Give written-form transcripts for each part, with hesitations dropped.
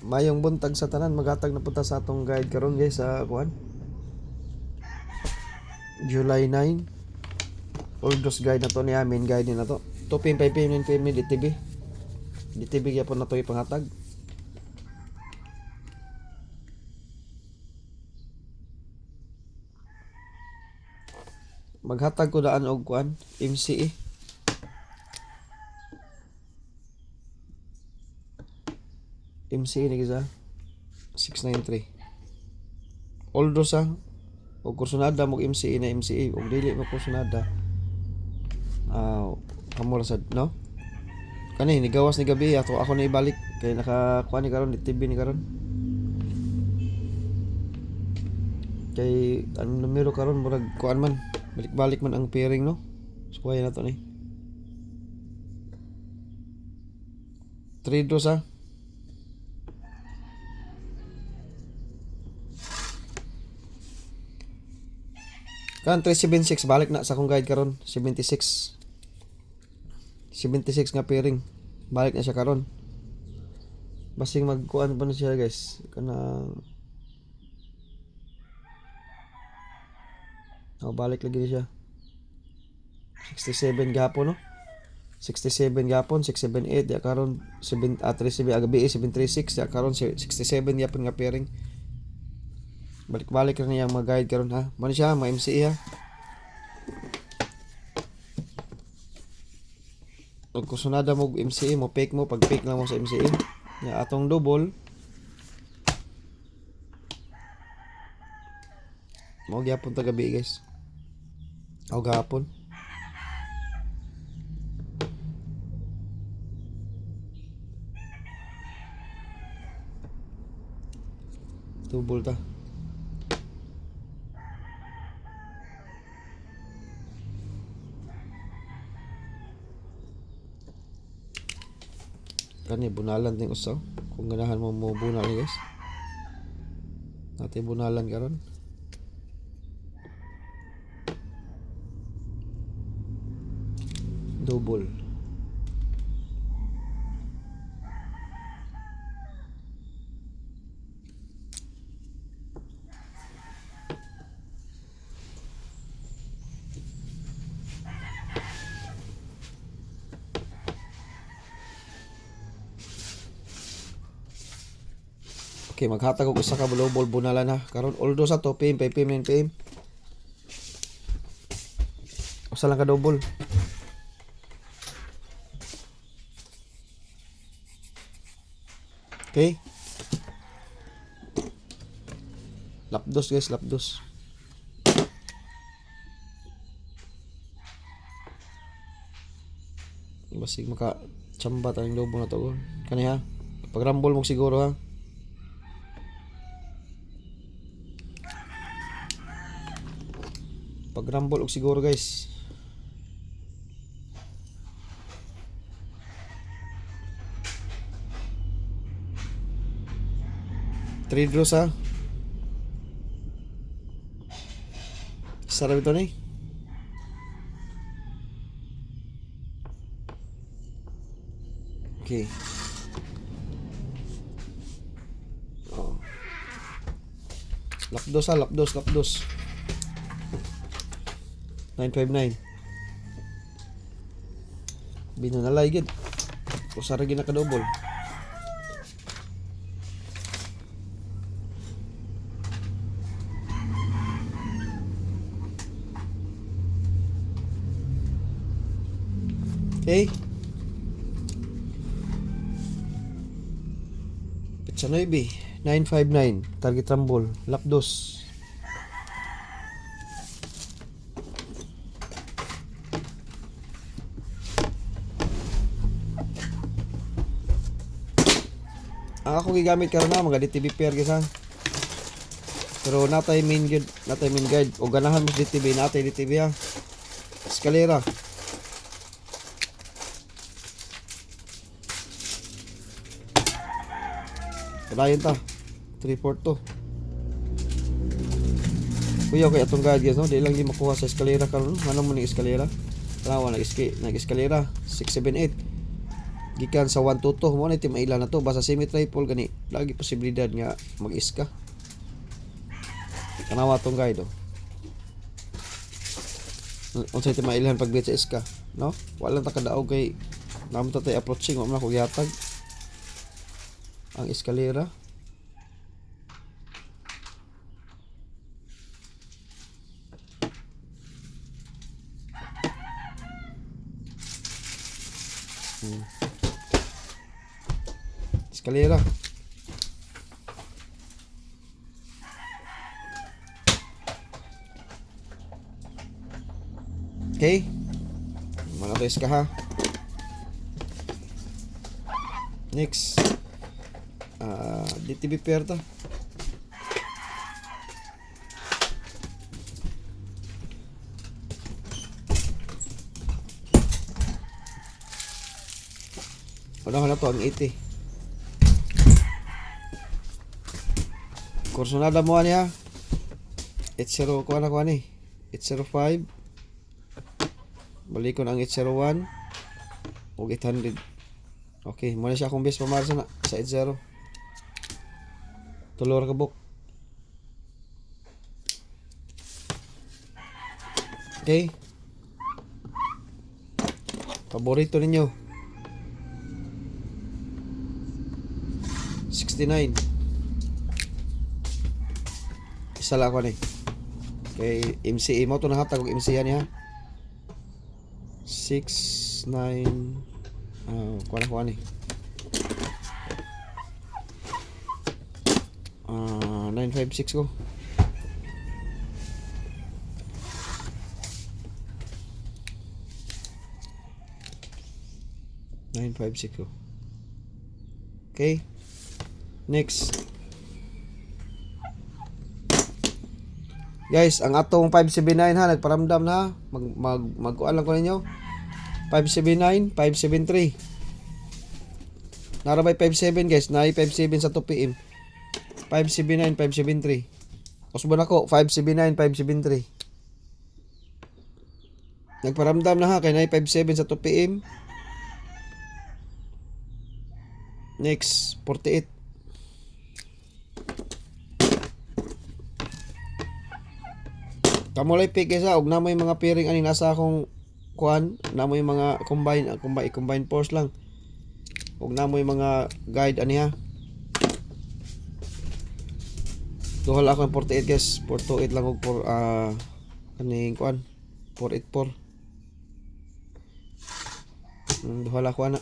Mayong buntag sa tanan, maghatag na punta sa atong guide karon guys sa kuan. July 9. Ordos guide na to niya, main guide na to. 2 PM 5 PM 9 PM DTV. DTV gyapon na to ipanghatag. Maghatag ko daan og kuan, MCE. MCE ni gisa 693. Although sa og kursunada mo MCE na MCE og dili mo kursunada. Kamura sad no? Kani ni gawas ni gabi ako na ibalik kay nakakuan ni karon ni TV ni karon. Kay ang numero karon murag kuan man, balik-balik man ang pairing no. So kaya na to ni. 3 dos ha. Kan 376 balik na sa akong guide karon 76 nga pairing balik na siya karon basing magkuan pa na siya guys kana balik lagi siya 67 gapon no 67 gapon 678 ya karon 37 agabi 736 ya karon 67 gapon nga pairing balik-balik na niyang mag-guide karon ha. Mano siya, ma-MCE ha. Pag kusunada mo MCE mo, fake mo, pag fake lang mo sa MCE. Ya, atong double. Mo gyapon ta gabi guys. O gapon. Double ta. Kani bunalan ting usaw kung ganahan mo bunal guys natin bunalan karon double okay, maghatag og usa ka double bunalan ha. Karon although sa 2 PM, 5 PM, 9 PM. Usa lang ka double. Okay. Lapdos guys, lapdos. Basig maka chambat ang double na to. Kani ha. Pag rumble mo siguro ha. Pag rumble og siguro guys. Three draws ha. Sarap ito ni. Okay. Oh. Lapdos ha, lapdos. 959. Binanalay gid. Usa ra gid na ka-double. Okay. Pitsa 9, 959. Target rumble. Lapdos. Ang ako gigamit karon na mga DTV pair guys ha. Pero natay main guide o ganahan mo DTV natay DTV ha. Eskalera. Kadayon ta. 342. Kuya kay atong guide guys no, di lang di makuha sa eskalera karon. Ano mo ni eskalera? Tanawa nag-eskalera 678. gikan sa 1 to 2 mo na tim ilan na to basta semi triple gani lagi posibilidad nga mag-iska. Kanawa tong guide oh. Unsay tim ilan pag sa iska, no? Wala ta kadaog kay naman tay approaching wa man ko gihatag ang eskalera. Eskalera. Okay? Mana to iska ha. Next. DTB pair to. Wala na to ang 80. Kursonada mo niya. 80 ko na ko ni. 805. Balikon ang 801 o 800. Okay, muna siya akong base pamarsa na sa 80. Tulor ka buk. Okay. Paborito ninyo. 69. Isa lang ako ni. Kay MCE mo to nahatag og MCE niya. 6 9 kuha ko ni. 956 ko. ko. Okay. Next. Guys, ang atong 579 ha, nagparamdam na. Magkuan lang ko ninyo. 579, 573. Narabay 57 guys, naay 57 sa 2 PM. 579, 573. Usbon ako, 579, 573. Nagparamdam na ha, kay naay 57 sa 2 PM. Next, 48. Kamulay pick isa og namoy mga pairing ani nasa akong kuan, namoy mga combine force lang. Og namoy mga guide ani ha. Duhal ako ng 48 guys, 428 lang og for kaning kuan 484. Duhal ako ana.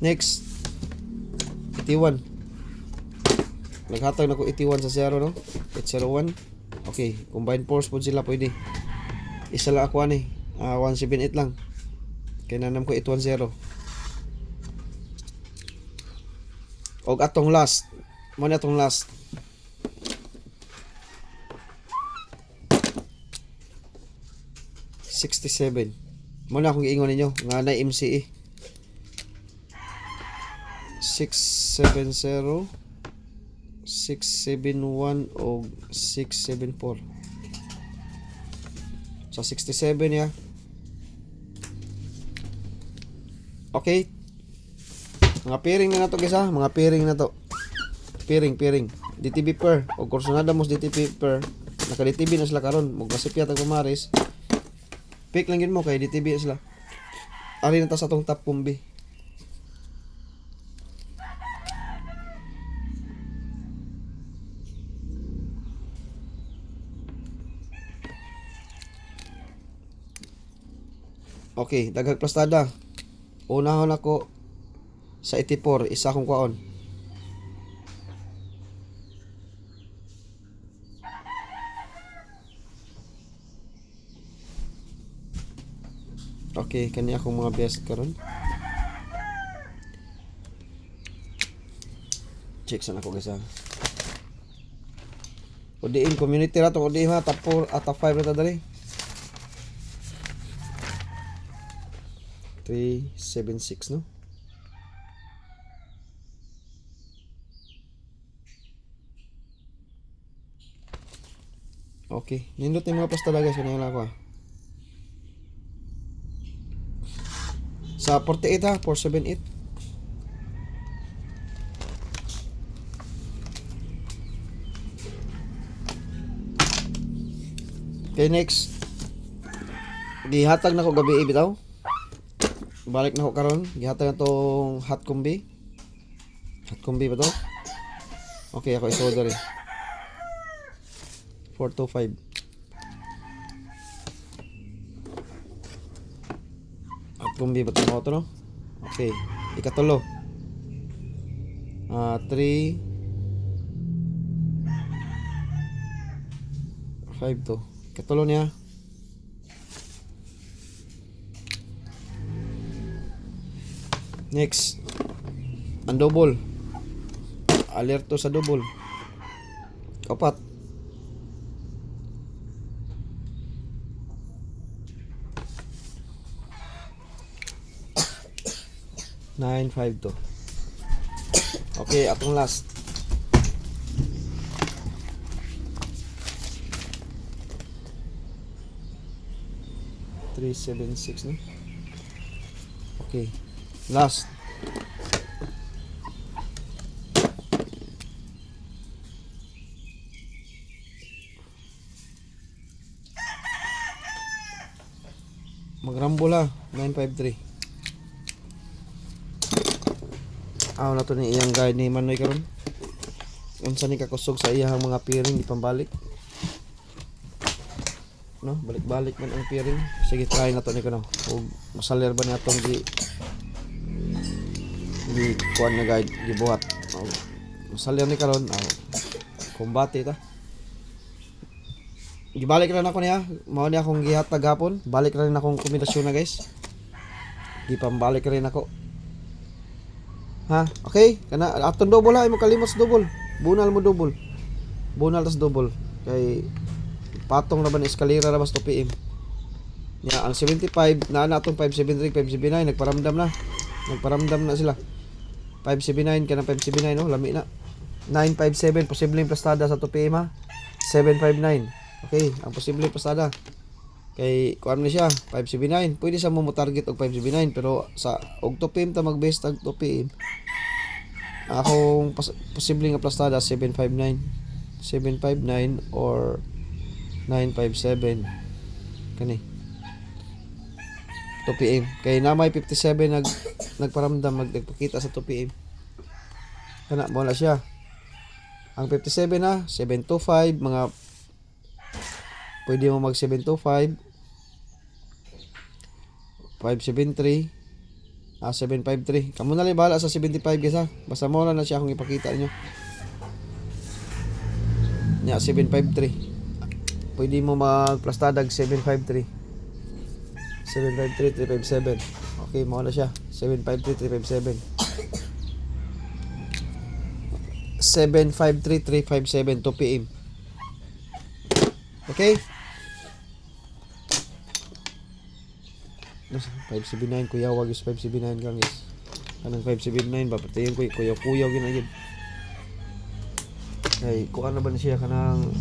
Next, 81. Naghatag na ko 81 sa 0 no? 801. Okay, combined force po sila pwede. Isa lang ako ani. 178 lang. Kaya nanam ko 810. Og atong last. Mo na atong last. $67. Mo na akong giingon ninyo nga na MCE. 670 671 o 674 so 67 ya. Okay, mga pairing na to guys ha, mga pairing na to, pairing DTB pair o kursonada mo DTB pair, naka DTB na sila karon, magmasipya tag kumaris pick lang yun mo kay DTB sila ari na ta sa tong top kumbi. Okay, daghang plastada. Unahon ako sa 84, isa kong kwaon. Okay, kani akong mga best karon. Check sana ko guys ha. Udiin community ra to, udiin ha, top 4 at top 5 ra ta dali. 376 no. Okay. Nindot yung mga pastala guys. Kanya lang ako Sa 48 ha. 478. Okay, next. Gihatag na ko gabi bitaw. Balik na ko karon. Gihatag na tong hot combi. Hot combi ba to? Okay, ako isolder 425. Hot combi ba to no? Okay. Ikatulo. 3 5 to. Ikatulo niya. Next. Ang double. Alerto sa double. Kapat. Nine, 5 to. Okay, atong last. Three, 7, 6 no? Okay. Last. Magrambo la 953. Aw na to ni iyang guide ni Manoy karon. Unsa ni kakusog sa iyang mga piring di pambalik. No, balik-balik man ang piring. Sige, try na to ni kuno. Og masaler ba ni atong di kuan na guide gibuhat. Masaler ni karon. Kumbate ta. Gibalik ra na ako niya. Mao ni akong gihatag hapon. Balik ra rin akong kombinasyon na guys. Gipambalik rin ako. Ha? Okay? Kana atong double ha, imo kalimot sa double. Bunal mo double. Bunal tas double. Kay patong na ba ni eskalera ra basta PM. Ya, ang 75 na atong 573, 579 nagparamdam na. Nagparamdam na sila. 579 kana 579 no, lami na. 957 posibleng plastada sa 2 PM ha. 759. Okay, ang posible pasada kay kuan ni siya 579. Pwede sa mo target og 579 pero sa og 2 PM ta mag-base tag 2 PM. Akong posible nga pastada 759. 759 or 957 kani 2 PM. Kay namay 57 nagparamdam nagpakita sa 2 PM. Kana mo na siya. Ang 57 na 725 mga pwede mo mag 725 573 753. Kamo na lang bahala sa 75 guys ha. Basta mo na siya akong ipakita niyo. Nya 753. Pwede mo magplastadag 753. 753 357. Okay, mo na siya. 753 357. 753 357 2 PM. Okay? 579 kuya wag is 579 kang guys. Kanang 579 ba patayin ko kuya ginagid. Ay kuha na ba na siya kanang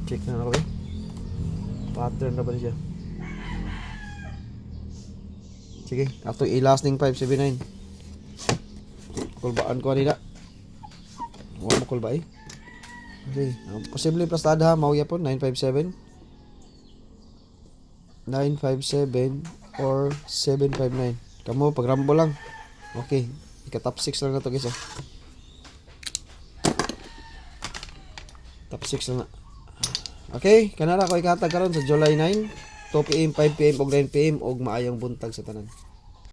check na ako pattern na ba na siya. Sige, ato i-last ning 579. Kulbaan ko nila. Wala mo kulba Okay, posible plastada mao yapon 957. 957 or 759. Kamo pagrambo lang. Okay, ika-top 6 lang na to guys. Top 6 lang na. Okay, kanara ko ikatag karon sa July 9, 2 PM, 5 PM ug 9 PM ug maayong buntag sa tanan.